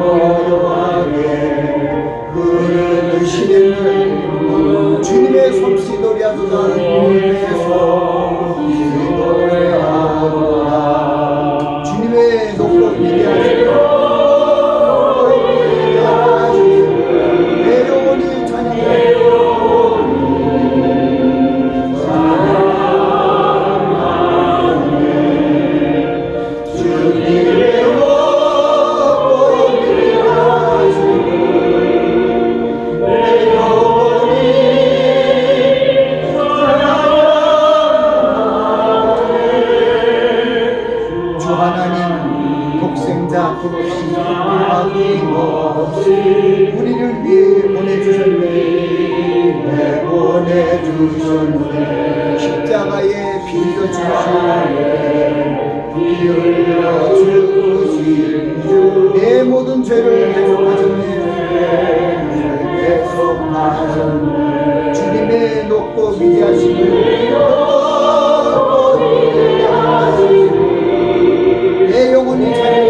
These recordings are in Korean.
고요하게 흐르시는 주님의 솜씨 노래하도다. 주님의 솜씨 노래하도다. 주님의 높고 위대하시고 내 영혼이 찬양하리. 우리를 위해 보내주셨네. 보내주셨네. 십자가에 피 흘려 주시고 내 모든 죄를 대속하셨네. 주님의 높고 위대하심을 내 영혼이 찬양하리.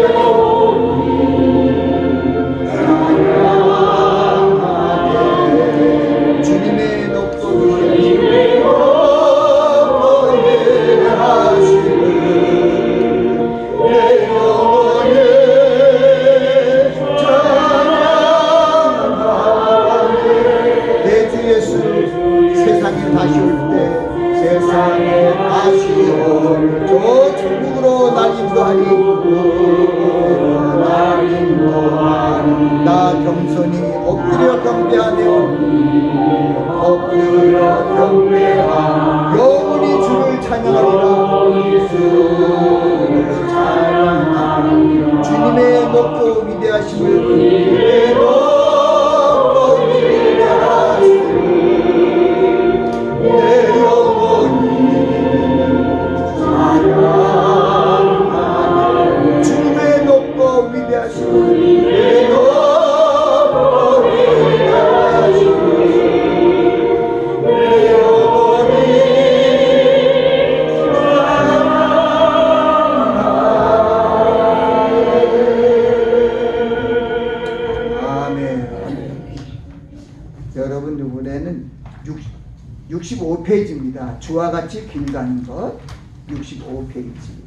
나 겸손히 엎드려 경배하며 영원히 주를 찬양하리라. 주님의 높고 위대하심을 내 영혼이 찬양하네. 주님의 높고 위대하심을 여러분 이번에는 65페이지입니다. 주와 같이 길 가는 것 65페이지.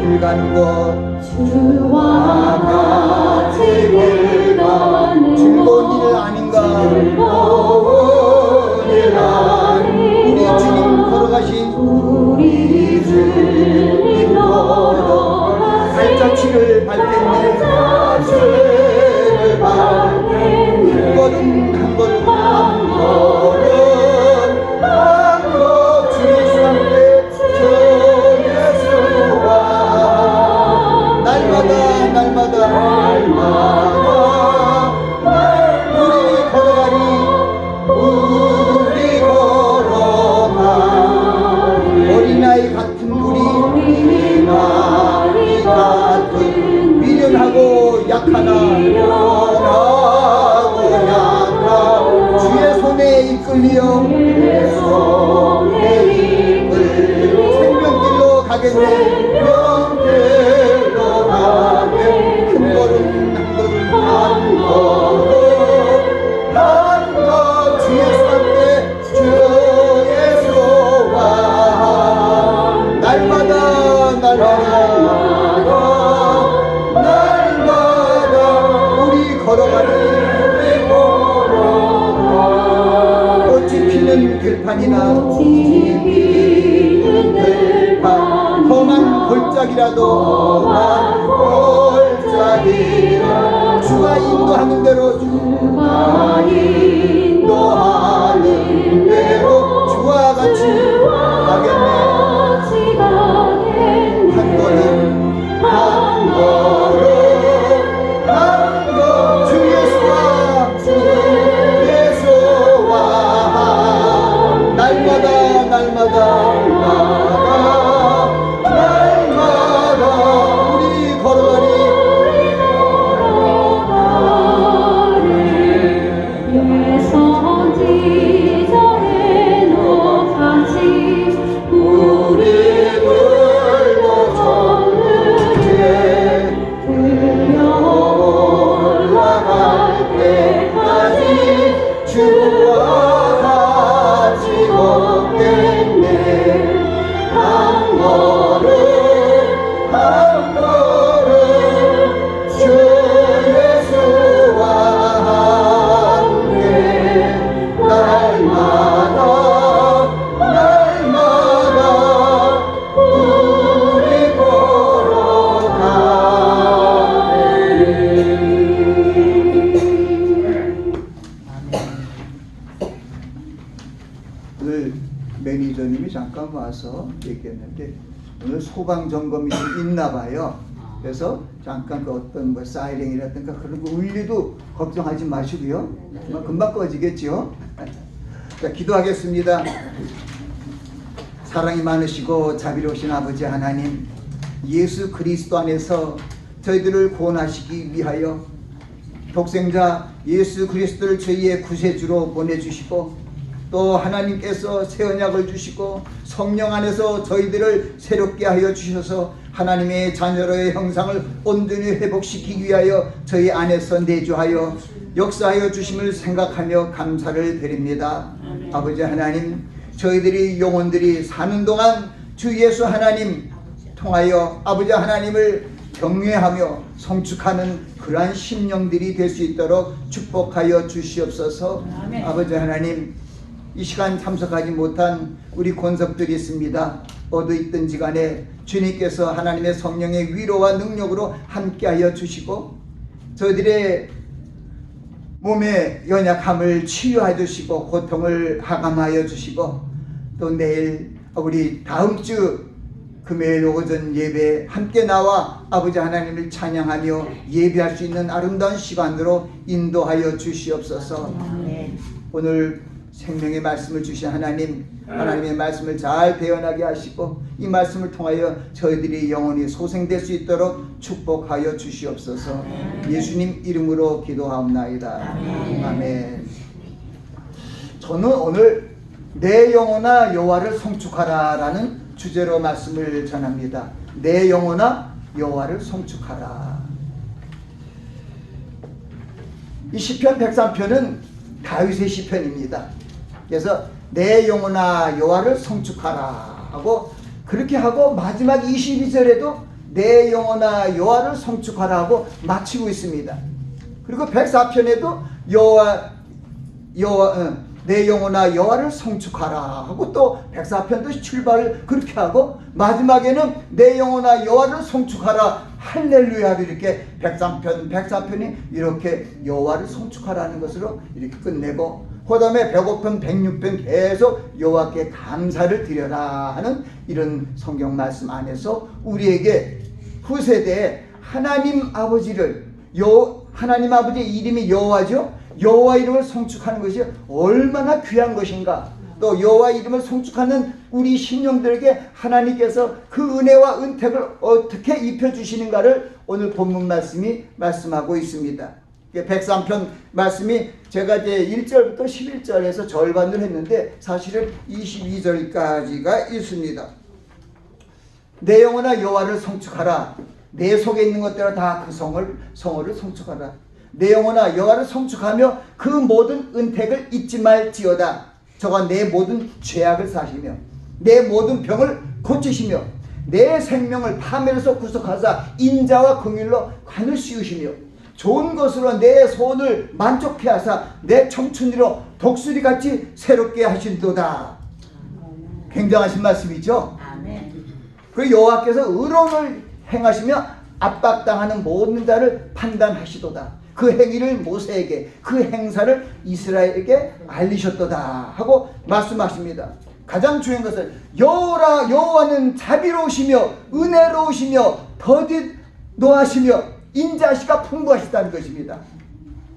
길 가는 것 주와 같이 길 가는 즐거운 일 아닌가. 즐거운 일 아닌가. 우리 주님 걸어가신 우리 주님 걸어가신 발자취를 밟겠네. 발자취를 밟겠네. 한 걸음 한 걸음 한 걸음 우리 걸어가 어린아이 같은 우리 미련하고 약하나 주의 손에 이끌려 생명길로 가겠네. 들판이나 험한 골짜기라도 주가 인도하는 대로 주와 같이 가겠네. 한 걸음 한 걸음 한 걸음 주 예수와 우리 불러 전르게 들려 올라갈 때까지 주와 같이 걷겠네. 한 걸음 한 걸음 주 예수와 함께 날마다 날마다 우리 걸어가리. 오늘 매니저님이 잠깐 와서 얘기했는데 오늘 소방 점검이 좀 있나 봐요. 그래서 잠깐 그 어떤 뭐 사이렌이라든가 그런 거 울리도 걱정하지 마시고요. 금방 꺼지겠죠. 자, 기도하겠습니다. 사랑이 많으시고 자비로우신 아버지 하나님, 예수 그리스도 안에서 저희들을 구원하시기 위하여 독생자 예수 그리스도를 저희의 구세주로 보내주시고 또 하나님께서 새 언약을 주시고 성령 안에서 저희들을 새롭게 하여 주셔서 하나님의 자녀로의 형상을 온전히 회복시키기 위하여 저희 안에서 내주하여 역사하여 주심을 생각하며 감사를 드립니다. 아버지 하나님, 저희들이 영혼들이 사는 동안 주 예수 하나님 통하여 아버지 하나님을 경외하며 성축하는 그러한 심령들이 될 수 있도록 축복하여 주시옵소서. 아버지 하나님, 이 시간 참석하지 못한 우리 권석들이 있습니다. 어디 있든지 간에 주님께서 하나님의 성령의 위로와 능력으로 함께하여 주시고 저희들의 몸의 연약함을 치유해 주시고 고통을 하감하여 주시고 또 내일 우리 다음 주 금요일 오전 예배 함께 나와 아버지 하나님을 찬양하며 예배할 수 있는 아름다운 시간으로 인도하여 주시옵소서. 오늘 생명의 말씀을 주신 하나님, 하나님의 말씀을 잘 대언하게 하시고 이 말씀을 통하여 저희들이 영원히 소생될 수 있도록 축복하여 주시옵소서. 예수님 이름으로 기도하옵나이다. 아멘. 저는 오늘 내 영혼아 여호와를 송축하라 라는 주제로 말씀을 전합니다. 내 영혼아 여호와를 송축하라. 이 시편 103편은 다윗의 시편입니다. 그래서 내 영혼아 여호와를 송축하라 하고 그렇게 하고 마지막 22절에도 내 영혼아 여호와를 송축하라 하고 마치고 있습니다. 그리고 104편에도 내 영혼아 여호와를 송축하라 하고 또 104편도 출발을 그렇게 하고 마지막에는 내 영혼아 여호와를 송축하라 할렐루야로 이렇게 104편이 이렇게 여호와를 송축하라는 것으로 이렇게 끝내고 그 다음에 105편 106편 계속 여호와께 감사를 드려라 하는 이런 성경 말씀 안에서 우리에게 후세대에 하나님 아버지를 하나님 아버지의 이름이 여호와죠. 여호와 이름을 송축하는 것이 얼마나 귀한 것인가. 또 여호와 이름을 송축하는 우리 심령들에게 하나님께서 그 은혜와 은택을 어떻게 입혀주시는가를 오늘 본문 말씀이 말씀하고 있습니다. 103편 말씀이 제가 이제 1절부터 11절에서 절반을 했는데 사실은 22절까지가 있습니다. 내 영혼아 여호와를 송축하라. 내 속에 있는 것대로 다 그 성호를 송축하라. 내 영혼아 여호와를 송축하며 그 모든 은택을 잊지 말지어다. 저가 내 모든 죄악을 사시며 내 모든 병을 고치시며 내 생명을 파멸에서 구속하사 인자와 긍휼로 관을 씌우시며 좋은 것으로 내 소원을 만족케 하사 내 청춘으로 독수리같이 새롭게 하신도다. 굉장하신 말씀이죠. 그 여호와께서 의로움을 행하시며 압박당하는 모든 자를 판단하시도다. 그 행위를 모세에게 그 행사를 이스라엘에게 알리셨도다 하고 말씀하십니다. 가장 중요한 것은 여호와는 자비로우시며 은혜로우시며 더디 노하시며 인자시가 풍부하시다는 것입니다.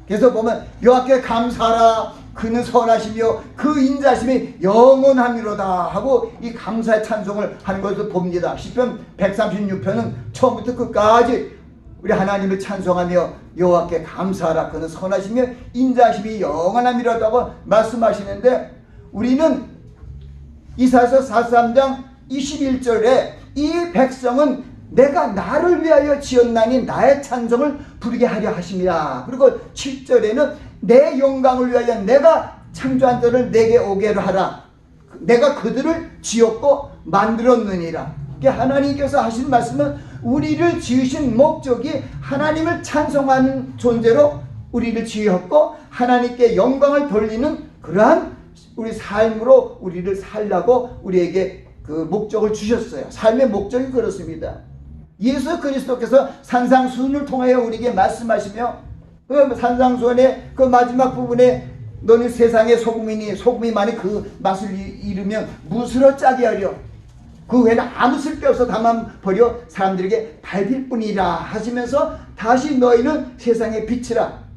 그래서 보면 여호와께 감사하라. 그는 선하시며 그 인자심이 영원함이로다 하고 이 감사의 찬송을 하는 것을 봅니다. 시편 136편은 처음부터 끝까지 우리 하나님을 찬송하며 여호와께 감사하라. 그는 선하시며 인자심이 영원함이로다고 말씀하시는데 우리는 이사야서 43장 21절에 이 백성은 내가 나를 위하여 지었나니 나의 찬송을 부르게 하려 하심이라. 그리고 7절에는 내 영광을 위하여 내가 창조한 자를 내게 오게 하라. 내가 그들을 지었고 만들었느니라. 하나님께서 하신 말씀은 우리를 지으신 목적이 하나님을 찬송하는 존재로 우리를 지었고 하나님께 영광을 돌리는 그러한 우리 삶으로 우리를 살라고 우리에게 그 목적을 주셨어요. 삶의 목적이 그렇습니다. 예수 그리스도께서 산상수훈을 통하여 우리에게 말씀하시며 그 산상수훈의 그 마지막 부분에 너는 세상의 소금이니 소금이 만약 그 맛을 잃으면 무엇으로 짜게 하려 그 외에는 아무 쓸데없어 담아버려 사람들에게 밟힐 뿐이라 하시면서 다시 너희는 세상의 빛이라.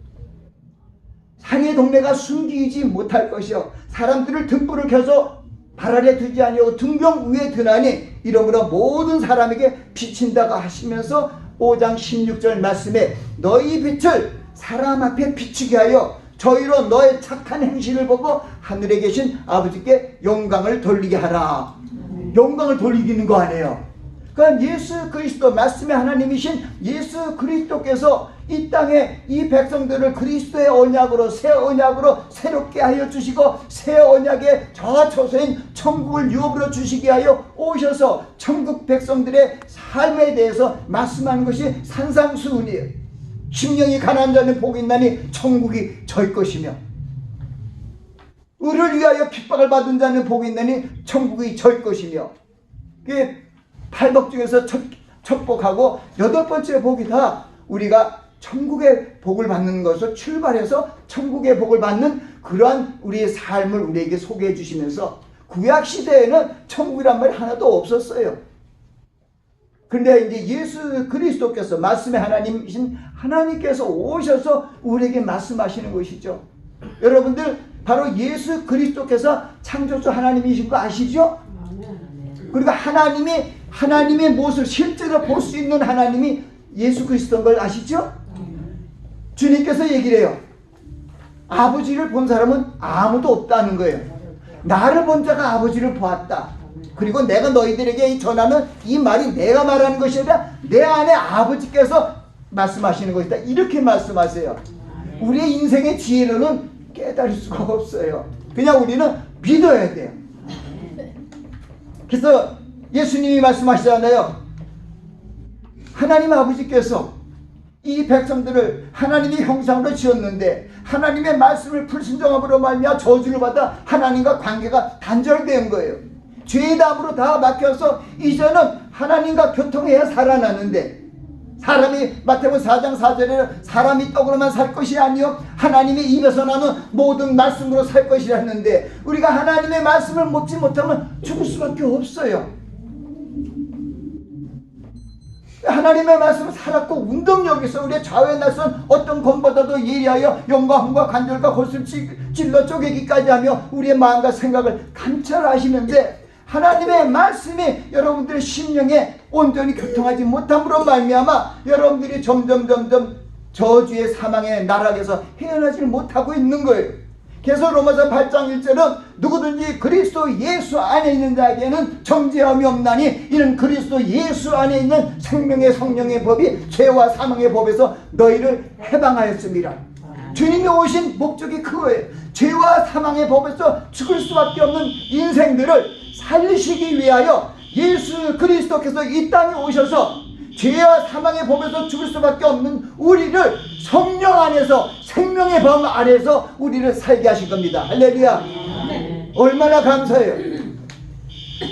상의 동네가 숨기지 못할 것이요 사람들을 등불을 켜서 발 아래 두지 아니하고 등병 위에 드나니 이러므로 모든 사람에게 비친다고 하시면서 5장 16절 말씀에 너희 빛을 사람 앞에 비추게 하여 저희로 너의 착한 행실을 보고 하늘에 계신 아버지께 영광을 돌리게 하라. 영광을 돌리기는 거 아니에요. 그러니까 예수 그리스도 말씀의 하나님이신 예수 그리스도께서 이 땅에 이 백성들을 그리스도의 언약으로 새 언약으로 새롭게 하여 주시고 새 언약의 저초소인 천국을 유업으로 주시게 하여 오셔서 천국 백성들의 삶에 대해서 말씀하는 것이 산상수훈이에요. 심령이 가난한 자는 복이 있나니 천국이 저희 것이며 의를 위하여 핍박을 받은 자는 복이 있나니 천국이 저희 것이며 그게 8복 중에서 첫 복하고 8번째 복이다. 우리가 천국의 복을 받는 것으로 출발해서 천국의 복을 받는 그러한 우리의 삶을 우리에게 소개해 주시면서 구약 시대에는 천국이란 말이 하나도 없었어요. 그런데 이제 예수 그리스도께서 말씀의 하나님이신 하나님께서 오셔서 우리에게 말씀하시는 것이죠. 여러분들 바로 예수 그리스도께서 창조주 하나님이신 거 아시죠? 그리고 하나님의 모습을 실제로 볼 수 있는 하나님이 예수 그리스도인 걸 아시죠? 주님께서 얘기를 해요. 아버지를 본 사람은 아무도 없다는 거예요. 나를 본 자가 아버지를 보았다. 그리고 내가 너희들에게 전하는 이 말이 내가 말하는 것이 아니라 내 안에 아버지께서 말씀하시는 것이다. 이렇게 말씀하세요. 우리의 인생의 지혜로는 깨달을 수가 없어요. 그냥 우리는 믿어야 돼요. 그래서 예수님이 말씀하시잖아요. 하나님 아버지께서 이 백성들을 하나님의 형상으로 지었는데 하나님의 말씀을 불순종함으로 말미암아 저주를 받아 하나님과 관계가 단절된 거예요. 죄의 담으로 다 막혀서 이제는 하나님과 교통해야 살아나는데 사람이 마태복음 4장 4절에 사람이 떡으로만 살 것이 아니요 하나님의 입에서 나는 모든 말씀으로 살 것이라 했는데 우리가 하나님의 말씀을 먹지 못하면 죽을 수밖에 없어요. 하나님의 말씀을 살았고 운동력에서 우리의 좌우에 나선 어떤 검보다도 예리하여 영광과 관절과 골수를 찔러 쪼개기까지 하며 우리의 마음과 생각을 감찰하시는데 하나님의 말씀이 여러분들의 심령에 온전히 교통하지 못함으로 말미암아 여러분들이 점점 저주의 사망의 나락에서 헤어나지 못하고 있는 거예요. 그래서 로마서 8장 1절은 누구든지 그리스도 예수 안에 있는 자에게는 정죄함이 없나니 이는 그리스도 예수 안에 있는 생명의 성령의 법이 죄와 사망의 법에서 너희를 해방하였습니다. 주님이 오신 목적이 그거예요. 죄와 사망의 법에서 죽을 수밖에 없는 인생들을 살리시기 위하여 예수 그리스도께서 이 땅에 오셔서 죄와 사망의 법에서 죽을 수밖에 없는 우리를 성령 안에서 생명의 법 안에서 우리를 살게 하신 겁니다. 할렐루야. 얼마나 감사해요.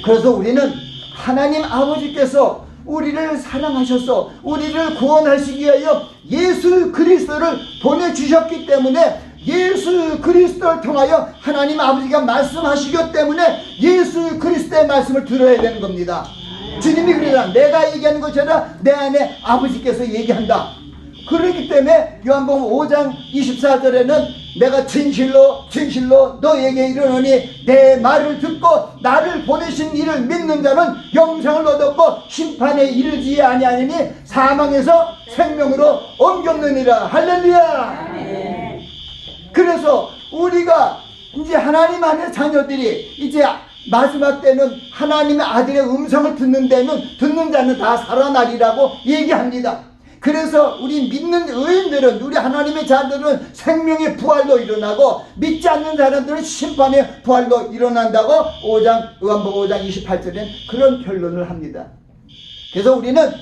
그래서 우리는 하나님 아버지께서 우리를 사랑하셔서 우리를 구원하시기 위하여 예수 그리스도를 보내주셨기 때문에 예수 그리스도를 통하여 하나님 아버지가 말씀하시기 때문에 예수 그리스도의 말씀을 들어야 되는 겁니다. 주님이 그러잖아. 내가 얘기하는 것이 아니라 내 안에 아버지께서 얘기한다. 그렇기 때문에 요한복음 5장 24절에는 내가 진실로 너에게 이르노니 내 말을 듣고 나를 보내신 이를 믿는 자는 영생을 얻었고 심판에 이르지 아니하니 사망에서 생명으로 옮겼느니라. 할렐루야. 그래서 우리가 이제 하나님 안의 자녀들이 이제 마지막 때는 하나님의 아들의 음성을 듣는 자는 다 살아나리라고 얘기합니다. 그래서 우리 믿는 의인들은, 우리 하나님의 자들은 생명의 부활로 일어나고, 믿지 않는 사람들은 심판의 부활로 일어난다고 요한복음 5장 28절엔 그런 결론을 합니다. 그래서 우리는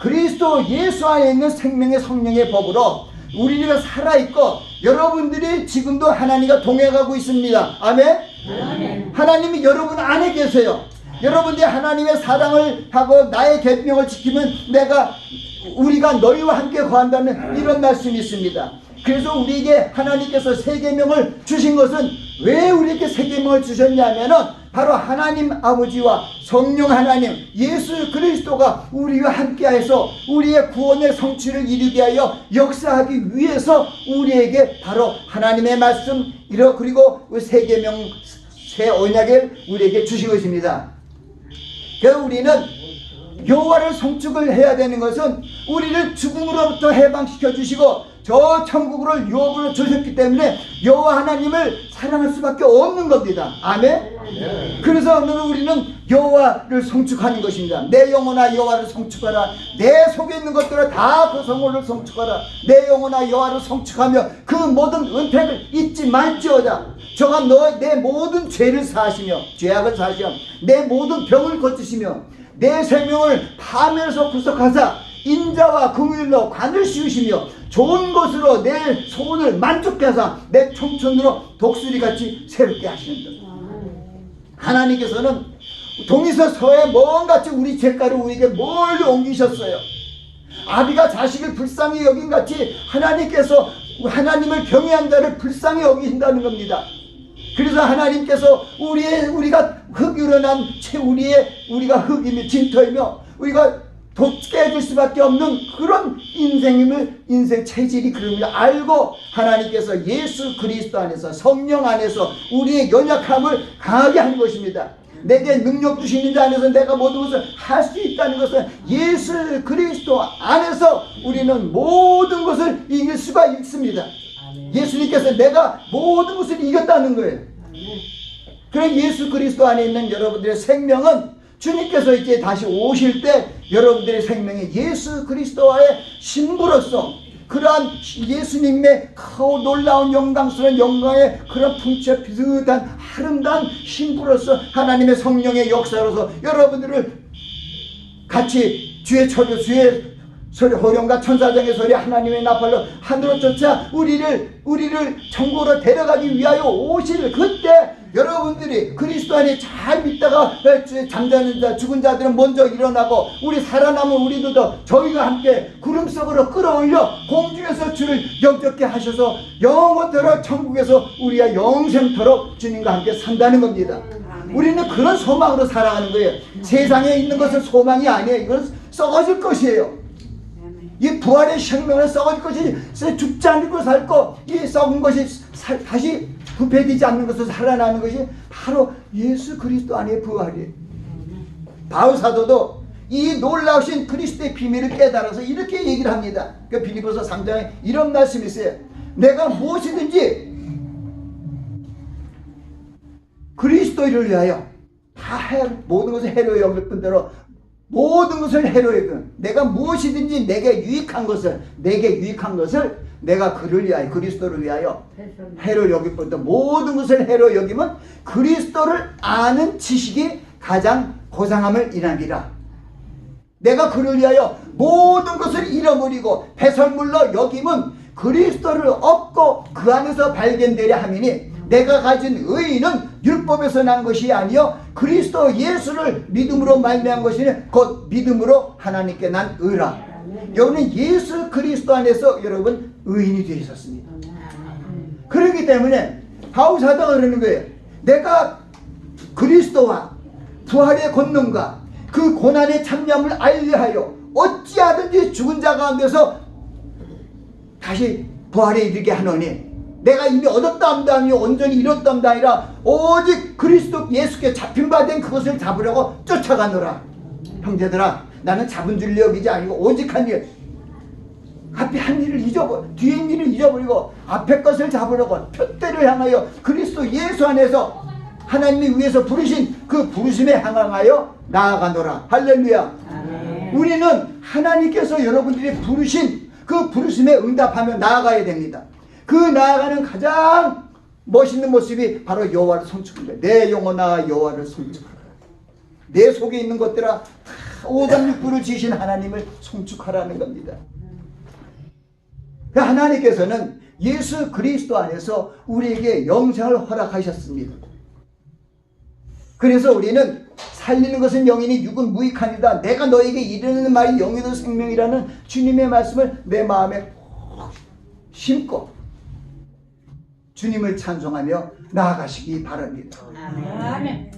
그리스도 예수 안에 있는 생명의 성령의 법으로 우리가 살아있고, 여러분들이 지금도 하나님과 동행하고 있습니다. 아멘? 하나님이 여러분 안에 계세요. 여러분들이 하나님의 사랑을 하고 나의 계명을 지키면 우리가 너희와 함께 거한다는 이런 말씀이 있습니다. 그래서 우리에게 하나님께서 새 계명을 주신 것은, 왜 우리에게 새 계명을 주셨냐면은 바로 하나님 아버지와 성령 하나님 예수 그리스도가 우리와 함께해서 우리의 구원의 성취를 이루게 하여 역사하기 위해서 우리에게 바로 하나님의 말씀 그리고 새 계명, 새 언약을 우리에게 주신 것입니다. 그래서 우리는 여호와를 송축을 해야 되는 것은, 우리를 죽음으로부터 해방시켜 주시고 저 천국으로 유업으로 주셨기 때문에 여호와 하나님을 사랑할 수밖에 없는 겁니다. 아멘? 그래서 오늘 우리는 여호와를 송축하는 것입니다. 내 영혼아 여호와를 송축하라. 내 속에 있는 것들을 다 그 성호를 송축하라. 내 영혼아 여호와를 송축하며 그 모든 은택을 잊지 말지어다. 저가 내 모든 죄를 사하시며, 죄악을 사하시며 내 모든 병을 고치시며 내 생명을 파멸에서 구속하사 인자와 긍휼로 관을 씌우시며 좋은 것으로 내 소원을 만족케 하사 내 청춘으로 독수리같이 새롭게 하시는다. 하나님께서는 동에서 서에 먼같이 우리 죄가를 우리에게 멀리 옮기셨어요. 아비가 자식을 불쌍히 여긴 같이 하나님께서 하나님을 경외한 자를 불쌍히 여기신다는 겁니다. 그래서 하나님께서 우리가 흙으로 난 우리가 흙이며 진토이며 우리가 깨질 수밖에 없는 그런 인생 체질이 그런 걸 알고, 하나님께서 예수 그리스도 안에서 성령 안에서 우리의 연약함을 강하게 하는 것입니다. 내게 능력 주시는 자 안에서 내가 모든 것을 할 수 있다는 것은 예수 그리스도 안에서 우리는 모든 것을 이길 수가 있습니다. 예수님께서 내가 모든 것을 이겼다는 거예요. 그래 예수 그리스도 안에 있는 여러분들의 생명은 주님께서 이제 다시 오실 때 여러분들의 생명이 예수 그리스도와의 신부로서 그러한 예수님의 놀라운 영광스러운 영광의 그런 풍채 비슷한 아름다운 신부로서 하나님의 성령의 역사로서 여러분들을 같이 주의 소리, 호령과 천사장의 소리, 하나님의 나팔로 하늘로 쫓아 우리를 천국으로 데려가기 위하여 오실 그때 여러분들이 그리스도 안에 잘 믿다가 잠자는 자, 죽은 자들은 먼저 일어나고 우리 살아남은 우리들도 저희가 함께 구름 속으로 끌어올려 공중에서 주를 영접게 하셔서 영원토록 천국에서 우리가 영생토록 주님과 함께 산다는 겁니다. 우리는 그런 소망으로 살아가는 거예요. 세상에 있는 것은 소망이 아니에요. 이건 썩어질 것이에요. 이 부활의 생명은 썩어질 것이 죽지 않고 살고, 이 썩은 것이 다시 부패되지 않는 것으로 살아나는 것이 바로 예수 그리스도 안의 부활이에요. 바울 사도도 이 놀라우신 그리스도의 비밀을 깨달아서 이렇게 얘기를 합니다. 그 빌립보서 3장에 이런 말씀이 있어요. 내가 무엇이든지 그리스도를 위하여 모든 것을 해로 여길 뿐더러 모든 것을 해로 여겨. 내가 무엇이든지 내게 유익한 것을 내가 그를 위하여, 그리스도를 위하여 해로 여길 뿐더 모든 것을 해로 여기면 그리스도를 아는 지식이 가장 고상함을 인하리라. 내가 그를 위하여 모든 것을 잃어버리고 배설물로 여김은 그리스도를 얻고 그 안에서 발견되려 함이니, 내가 가진 의의는 율법에서 난 것이 아니요 그리스도 예수를 믿음으로 말미암은 것이니 곧 믿음으로 하나님께 난 의라. 여러분은 예수 그리스도 안에서 여러분 의인이 되어 있었습니다. 그렇기 때문에 바울 사도가 그러는 거예요. 내가 그리스도와 부활의 권능과 그 고난의 참여함을 알려하여 어찌하든지 죽은 자 가운데서 다시 부활에 이르게 하노니, 내가 이미 얻었다함도 아니요 온전히 이뤘다함도 아니라 오직 그리스도 예수께 잡힌 바 된 그것을 잡으려고 쫓아가노라. 형제들아, 나는 잡은 줄 여기지 아니고 오직 한 일, 앞에 한 일을 뒤에 일을 잊어버리고 앞에 것을 잡으려고 표대를 향하여 그리스도 예수 안에서 하나님이 위에서 부르신 그 부르심에 향하여 나아가노라. 할렐루야. 아멘. 우리는 하나님께서 여러분들이 부르신 그 부르심에 응답하며 나아가야 됩니다. 그 나아가는 가장 멋있는 모습이 바로 여호와를 송축합니다. 내 영혼아 여호와를 송축하라. 내 속에 있는 것들아 오장육부를 지으신 하나님을 송축하라는 겁니다. 하나님께서는 예수 그리스도 안에서 우리에게 영생을 허락하셨습니다. 그래서 우리는 살리는 것은 영이니 육은 무익하니다. 내가 너에게 이르는 말이 영이요 생명이라는 주님의 말씀을 내 마음에 심고 주님을 찬송하며 나아가시기 바랍니다. 아멘.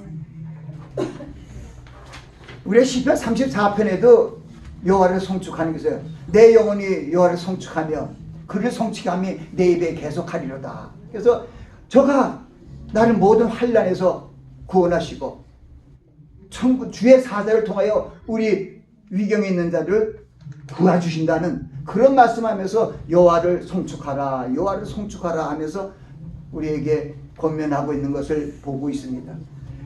우리 시편 34편에도 여호와를 송축하는 것이에요. 내 영혼이 여호와를 송축하며 그를 송축함이 내 입에 계속하리로다. 그래서 저가 나를 모든 환난에서 구원하시고 주의 사자를 통하여 우리 위경에 있는 자를 구해주신다는 그런 말씀하면서 여호와를 송축하라 여호와를 송축하라 하면서 우리에게 권면하고 있는 것을 보고 있습니다.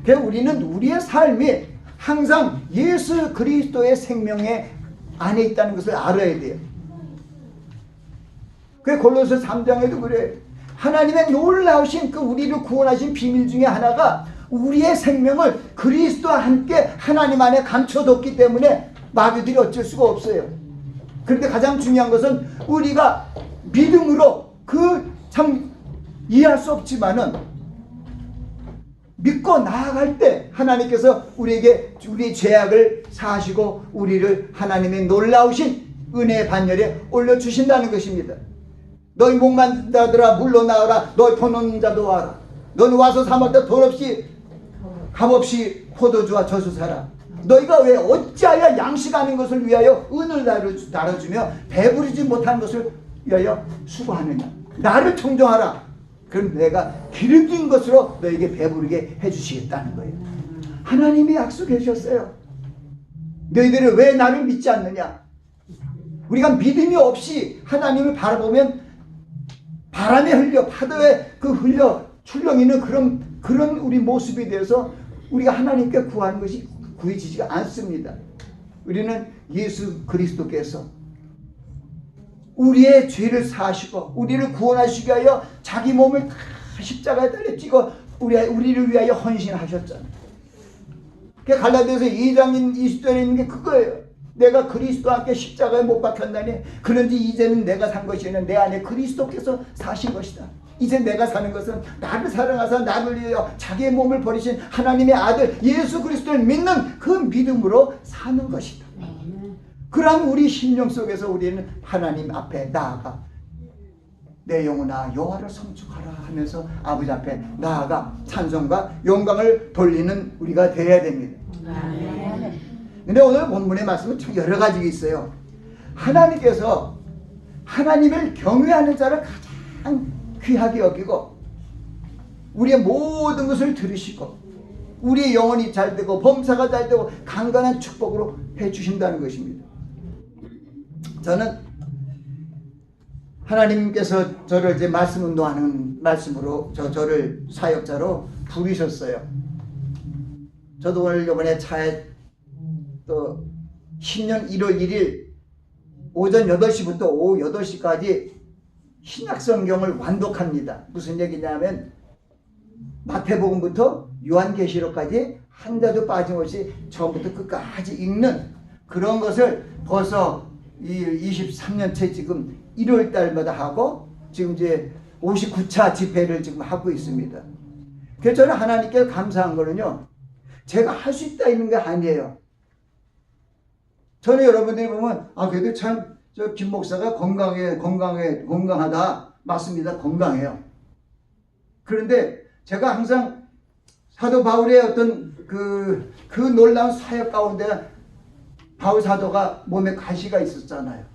그래서 우리는 우리의 삶이 항상 예수 그리스도의 생명에 안에 있다는 것을 알아야 돼요. 그 골로새 3장에도 그래. 하나님의 놀라우신 그 우리를 구원하신 비밀 중에 하나가 우리의 생명을 그리스도와 함께 하나님 안에 감춰뒀기 때문에 마귀들이 어쩔 수가 없어요. 그런데 가장 중요한 것은 우리가 믿음으로 그 참 이해할 수 없지만은 믿고 나아갈 때 하나님께서 우리에게 우리의 죄악을 사하시고 우리를 하나님의 놀라우신 은혜의 반열에 올려주신다는 것입니다. 너희 목만자들아 물로 나와라. 너희 돈 없는 자도 와라. 너는 와서 사 먹다 돈 없이 값없이 포도주와 젖을 사라. 너희가 왜 어찌하여 양식 아닌 것을 위하여 은을 나눠주며 배부르지 못한 것을 위하여 수고하느냐. 나를 청정하라. 그럼 내가 기름진 것으로 너에게 배부르게 해주시겠다는 거예요. 하나님이 약속해 주셨어요. 너희들은 왜 나를 믿지 않느냐. 우리가 믿음이 없이 하나님을 바라보면 바람에 흘려 파도에 그 흘려 출렁이는 그런 우리 모습에 대해서 우리가 하나님께 구하는 것이 구해지지가 않습니다. 우리는 예수 그리스도께서 우리의 죄를 사하시고 우리를 구원하시기 위하여 자기 몸을 다 십자가에 달려 찌고 우리를 위하여 헌신하셨잖아요. 갈라디아서 2장 20절에 있는 게 그거예요. 내가 그리스도와 함께 십자가에 못 박혔나니 그런지 이제는 내가 산 것이 아니라 내 안에 그리스도께서 사신 것이다. 이제 내가 사는 것은 나를 사랑하사 나를 위하여 자기의 몸을 버리신 하나님의 아들 예수 그리스도를 믿는 그 믿음으로 사는 것이다. 그러한 우리 심령 속에서 우리는 하나님 앞에 나아가 내 영혼아 여호와를 송축하라 하면서 아버지 앞에 나아가 찬송과 영광을 돌리는 우리가 되어야 됩니다. 근데 오늘 본문의 말씀은 참 여러 가지가 있어요. 하나님께서 하나님을 경외하는 자를 가장 귀하게 여기고 우리의 모든 것을 들으시고 우리의 영혼이 잘되고 범사가 잘되고 강건한 축복으로 해주신다는 것입니다. 저는 하나님께서 저를 이제 말씀 운동하는 말씀으로 저를 사역자로 부르셨어요. 저도 오늘 이번에 차에 또 10년 1월 1일 오전 8시부터 오후 8시까지 신약성경을 완독합니다. 무슨 얘기냐면 마태복음부터 요한계시록까지 한 자도 빠짐없이 처음부터 끝까지 읽는 그런 것을 벌써 이 23년째 지금 1월 달마다 하고 지금 이제 59차 집회를 지금 하고 있습니다. 그래서 저는 하나님께 감사한 거는요. 제가 할 수 있다 있는 게 아니에요. 저는 여러분들이 보면 그래도 참 저 김 목사가 건강하다. 맞습니다. 건강해요. 그런데 제가 항상 사도 바울의 어떤 그 놀라운 사역 가운데 바울 사도가 몸에 가시가 있었잖아요.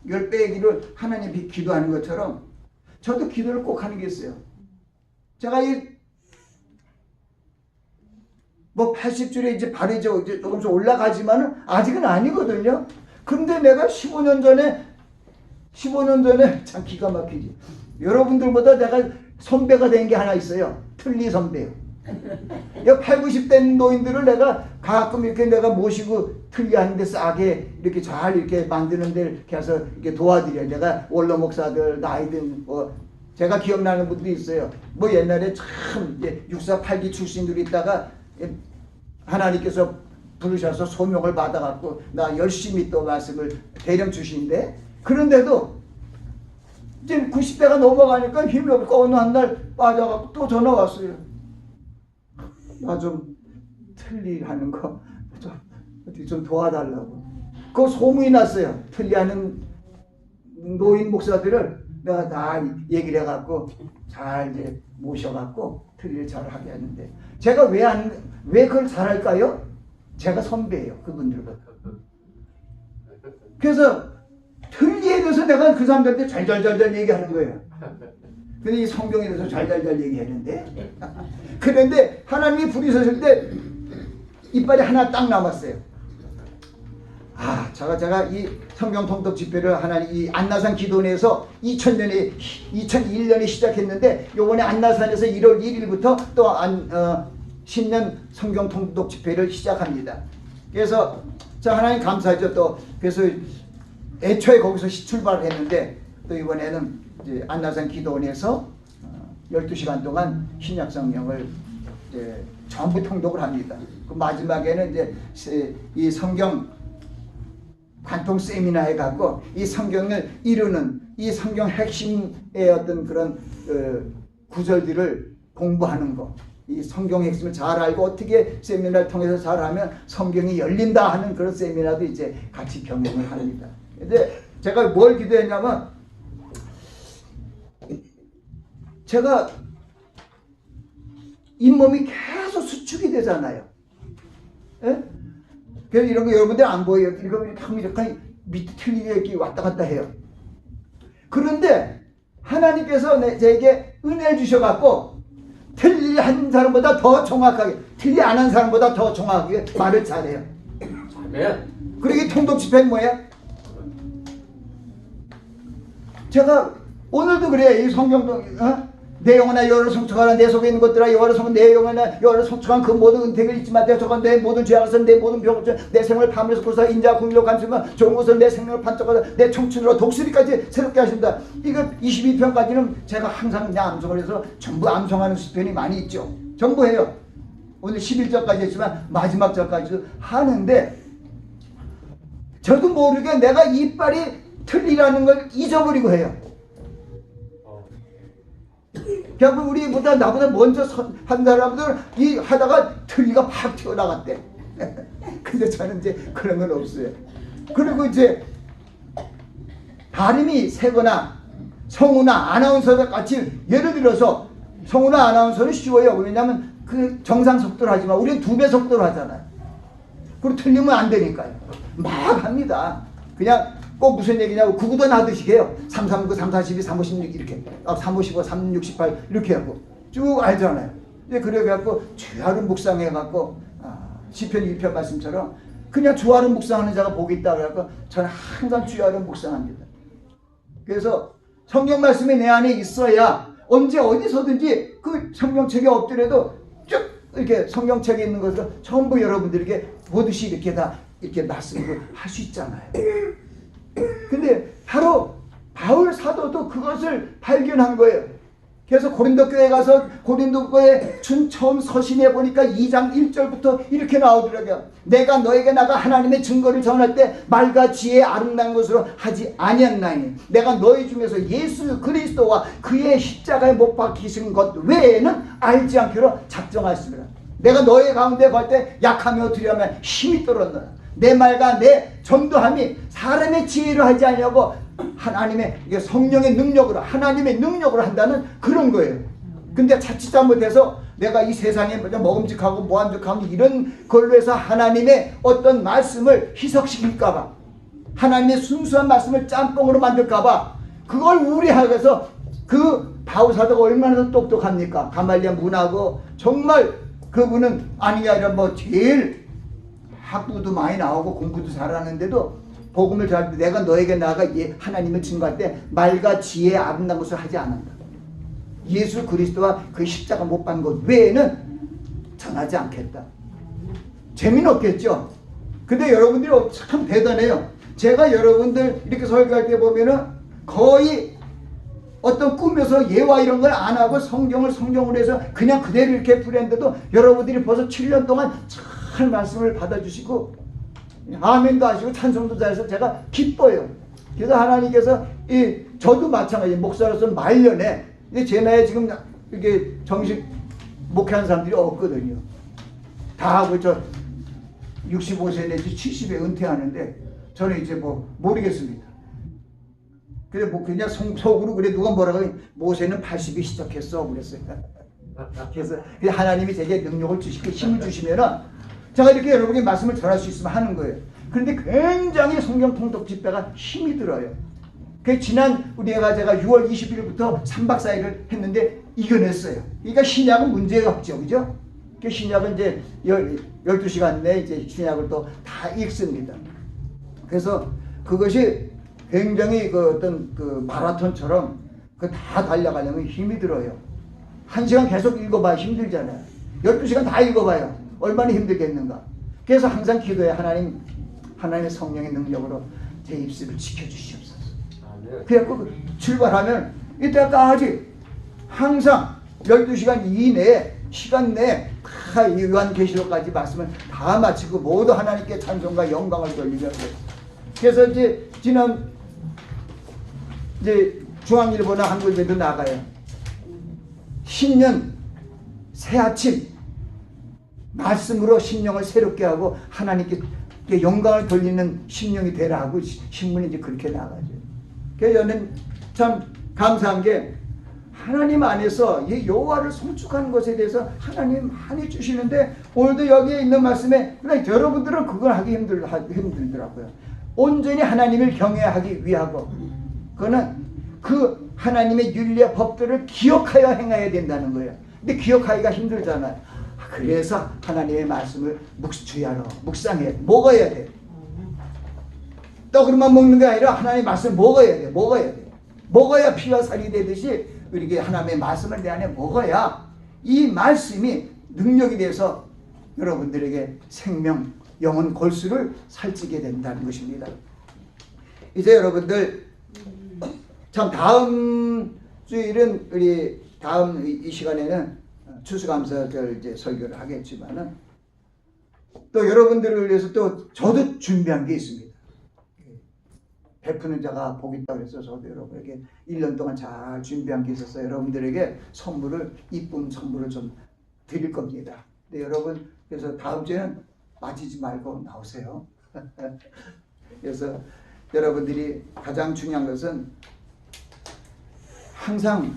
이걸 빼기를 하나님이 기도하는 것처럼 저도 기도를 꼭 하는 게 있어요. 제가 뭐 80줄에 이제 발이 이제 조금씩 올라가지만은 아직은 아니거든요. 근데 내가 15년 전에 참 기가 막히지. 여러분들보다 내가 선배가 된 게 하나 있어요. 틀리 선배요. 여 8, 90대 노인들을 내가 가끔 이렇게 내가 모시고 특이한 데 싸게 이렇게 잘 이렇게 만드는 데 가서 이렇게 도와드려요. 내가 원로 목사들, 나이든 뭐 제가 기억나는 분들이 있어요. 뭐 옛날에 참 이제 64, 8기 출신들이 있다가 하나님께서 부르셔서 소명을 받아갖고 나 열심히 또 말씀을 대령 주시는데 그런데도 이제 90대가 넘어가니까 힘이 없고 어느 한 날 빠져갖고 또 전화 왔어요. 나 좀 틀리하는 거 어떻게 좀 도와달라고. 그 소문이 났어요. 틀리하는 노인 목사들을 내가 다 얘기를 해갖고 잘 이제 모셔갖고 틀리를 잘 하게 했는데 제가 왜 그걸 잘할까요? 제가 선배예요. 그분들보다. 그래서 틀리에 대해서 내가 그 사람들한테 잘잘잘잘 얘기하는 거예요. 근데 이 성경에 대해서 잘잘잘 얘기했는데 그런데 하나님이 부르셨을 때 이빨이 하나 딱 남았어요. 아, 제가 이 성경 통독 집회를 하나님 이 안나산 기도원에서 2001년에 시작했는데 요번에 안나산에서 1월 1일부터 또 신년 성경 통독 집회를 시작합니다. 그래서 자 하나님 감사하죠. 또 그래서 애초에 거기서 출발을 했는데 또 이번에는 이제 안나산 기도원에서 12시간 동안 신약 성경을 전부 통독을 합니다. 그 마지막에는 이제 이 성경 관통 세미나에 가고 이 성경을 이루는 이 성경 핵심의 어떤 그런 구절들을 공부하는 거. 이 성경 핵심을 잘 알고 어떻게 세미나를 통해서 잘하면 성경이 열린다 하는 그런 세미나도 이제 같이 경영을 합니다. 근데 제가 뭘 기도했냐면 제가 잇몸이 계속 수축이 되잖아요. 예? 그래서 이런 거 여러분들 안 보여요. 이렇게 밑에 틀리게 이렇게 왔다 갔다 해요. 그런데 하나님께서 저에게 은혜를 주셔갖고 틀리한 사람보다 더 정확하게, 틀리 안 한 사람보다 더 정확하게 말을 잘해요. 그리고 이 통독 집회는 뭐예요? 제가 오늘도 그래요. 이 성경도 내 영혼아 여호와를 송축하라. 내 속에 있는 것들아 여호와를 송축하라. 내 영혼아 여호와를 송축한 그 모든 은택을 잊지 마. 내 모든 죄악을 내 모든 병을 내 생명을 밤에서 고사 인자 궁일로 감추면 좋은 것을 내 생명을 반짝하다. 내 청춘으로 독수리까지 새롭게 하신다. 이거 22편까지는 제가 항상 그냥 암송을 해서 전부 암송하는 시편이 많이 있죠. 전부 해요. 오늘 11절까지 했지만 마지막 절까지도 하는데 저도 모르게 내가 이빨이 틀리라는 걸 잊어버리고 해요. 결국 우리보다 나보다 먼저 한 사람들은 이 하다가 틀니가 팍 튀어나갔대. 근데 저는 이제 그런 건 없어요. 그리고 이제 발음이 세거나 성우나 아나운서들 같이 예를 들어서 성우나 아나운서는 쉬워요. 왜냐하면 그 정상 속도로 하지만 우리는 2배 속도로 하잖아요. 그리고 틀리면 안 되니까요. 막 합니다. 그냥 꼭 무슨 얘기냐고 구구단 하듯이 해요. 339, 342, 356 이렇게 355, 368 이렇게 하고 쭉 알잖아요. 이제 그래갖고 주야를 묵상해갖고 시편 1편 말씀처럼 그냥 주야를 묵상하는 자가 복이 있다 그래갖고 저는 항상 주야를 묵상합니다. 그래서 성경 말씀이 내 안에 있어야 언제 어디서든지 그 성경책에 없더라도 쭉 이렇게 성경책에 있는 것을 전부 여러분들에게 보듯이 이렇게 다 이렇게 말씀으로 할 수 있잖아요. 근데 바로 바울 사도도 그것을 발견한 거예요. 그래서 고린도 교회 가서 고린도 교회 처음 서신해 보니까 2장 1절부터 이렇게 나오더라고요. 내가 너에게 나가 하나님의 증거를 전할 때 말과 지혜에 아름다운 것으로 하지 아니었나니 내가 너희 중에서 예수 그리스도와 그의 십자가에 못 박히신 것 외에는 알지 않기로 작정하였습니다. 내가 너희 가운데 갈 때 약하며 두려우면 힘이 떨어졌노라. 내 말과 내 전도함이 사람의 지혜로 하지 않냐고 하나님의 성령의 능력으로 하나님의 능력으로 한다는 그런 거예요. 근데 자칫 잘못해서 내가 이 세상에 먹음직하고 모함직하고 이런 걸로 해서 하나님의 어떤 말씀을 희석시킬까봐 하나님의 순수한 말씀을 짬뽕으로 만들까봐 그걸 우려하면서 그 바울 사도가 얼마나 더 똑똑합니까? 가말리아 문하고 정말 그분은 아니 아니라 뭐 제일 학부도 많이 나오고 공부도 잘하는데도 복음을 잘 내가 너에게 나아가 하나님을 증거할 때 말과 지혜의 아름다운 것을 하지 않는다. 예수 그리스도와 그 십자가 못 박은 것 외에는 전하지 않겠다. 재미는 없겠죠. 근데 여러분들이 참 대단해요. 제가 여러분들 이렇게 설교할 때 보면은 거의 어떤 꾸며서 예화 이런 걸 안 하고 성경으로 해서 그냥 그대로 이렇게 풀었는데도 여러분들이 벌써 7년 동안 잘 말씀을 받아주시고 아멘도 하시고 찬송도 잘해서 제가 기뻐요. 그래서 하나님께서 저도 마찬가지 목사로서 말년에 제 나이에 지금 이렇게 정식 목회하는 사람들이 없거든요. 다 하고 65세 내지 70에 은퇴하는데 저는 이제 모르겠습니다. 그래 그냥 속으로 그래 누가 뭐라고 하면 모세는 80이 시작했어 그랬어요. 그래서 하나님이 제게 능력을 주시고 힘을 주시면은 제가 이렇게 여러분에게 말씀을 전할 수 있으면 하는 거예요. 그런데 굉장히 성경 통독 집회가 힘이 들어요. 그 지난 제가 6월 20일부터 3박 4일을 했는데 이겨냈어요. 그러니까 신약은 문제가 없죠, 그죠? 그 신약은 이제 12시간 내에 이제 신약을 또 다 읽습니다. 그래서 그것이 굉장히 어떤 마라톤처럼 다 달려가려면 힘이 들어요. 1시간 계속 읽어봐야 힘들잖아요. 12시간 다 읽어봐요. 얼마나 힘들겠는가. 그래서 항상 기도해. 하나님의 성령의 능력으로 제 입술을 지켜주시옵소서. 그래갖고 출발하면 이때까지 항상 12시간 이내에 시간 내에 다 요한계시록까지 말씀을 다 마치고 모두 하나님께 찬송과 영광을 돌리려고. 그래서 이제 중앙일보나 한국일보도 나가요. 신년 새 아침 말씀으로 심령을 새롭게 하고 하나님께 영광을 돌리는 심령이 되라 하고 신문이 이제 그렇게 나가죠. 그래서 저는 참 감사한 게 하나님 안에서 이 여호와를 송축하는 것에 대해서 하나님 많이 주시는데 오늘도 여기에 있는 말씀에 그러니까 여러분들은 그걸 하기 힘들더라고요. 온전히 하나님을 경외하기 위하고 그거는 그 하나님의 윤리와 법들을 기억하여 행해야 된다는 거예요. 근데 기억하기가 힘들잖아요. 그래서 하나님의 말씀을 주야로 묵상해 먹어야 돼. 떡으로만 먹는 게 아니라 하나님의 말씀을 먹어야 돼. 먹어야 피와 살이 되듯이 우리에게 하나님의 말씀을 내 안에 먹어야 이 말씀이 능력이 돼서 여러분들에게 생명, 영혼 골수를 살찌게 된다는 것입니다. 이제 여러분들 참 다음 주일은 우리 다음 이 시간에는 추수감사절 이제 설교를 하겠지만은 또 여러분들을 위해서 또 저도 준비한 게 있습니다. 베푸는 자가 복이 있다고 해서 저도 여러분에게 1년 동안 잘 준비한 게 있어서 여러분들에게 이쁜 선물을 좀 드릴 겁니다. 근데 여러분 그래서 다음 주에는 빠지지 말고 나오세요. 그래서 여러분들이 가장 중요한 것은 항상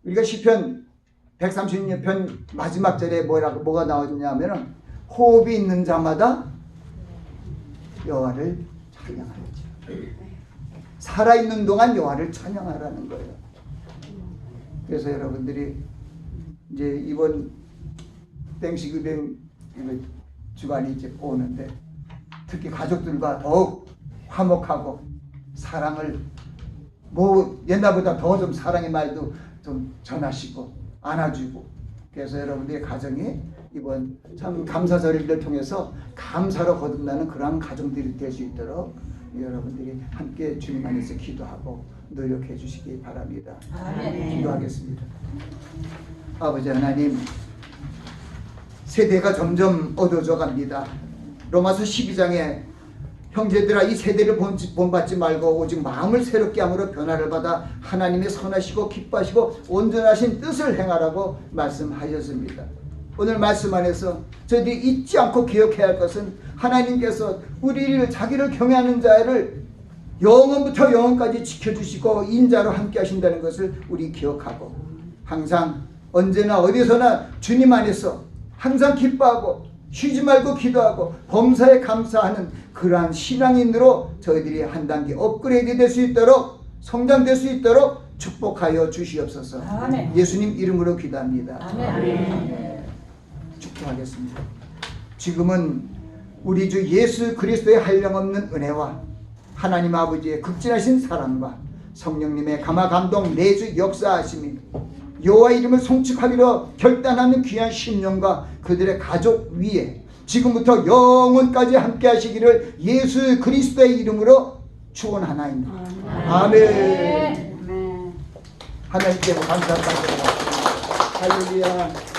우리가 시편 136편 마지막 절에 뭐가 나오냐면은 호흡이 있는 자마다 여호와를 찬양하였지. 살아있는 동안 여호와를 찬양하라는 거예요. 그래서 여러분들이 이제 이번 땡시그뱅 주간이 이제 오는데 특히 가족들과 더욱 화목하고 사랑을 옛날보다 더 좀 사랑의 말도 좀 전하시고 안아주고 그래서 여러분들의 가정이 이번 참 감사절을 통해서 감사로 거듭나는 그러한 가정들이 될 수 있도록 여러분들이 함께 주님 안에서 기도하고 노력해 주시기 바랍니다. 기도하겠습니다. 아버지 하나님, 세대가 점점 어두워져 갑니다. 로마서 12장에 형제들아 이 세대를 본받지 말고 오직 마음을 새롭게 함으로 변화를 받아 하나님의 선하시고 기뻐하시고 온전하신 뜻을 행하라고 말씀하셨습니다. 오늘 말씀 안에서 저희들이 잊지 않고 기억해야 할 것은 하나님께서 자기를 경외하는 자를 영원부터 영원까지 지켜주시고 인자로 함께 하신다는 것을 우리 기억하고 항상 언제나 어디서나 주님 안에서 항상 기뻐하고 쉬지 말고 기도하고 범사에 감사하는 그러한 신앙인으로 저희들이 한 단계 업그레이드 될 수 있도록 성장될 수 있도록 축복하여 주시옵소서. 아멘. 예수님 이름으로 기도합니다. 아멘. 축복하겠습니다. 지금은 우리 주 예수 그리스도의 한량없는 은혜와 하나님 아버지의 극진하신 사랑과 성령님의 감화 감동 내주 역사하심이 여호와 이름을 송축하기로 결단하는 귀한 심령과 그들의 가족 위에 지금부터 영원까지 함께 하시기를 예수 그리스도의 이름으로 축원하나이다. 아멘. 하나님께 감사합니다. 할렐루야.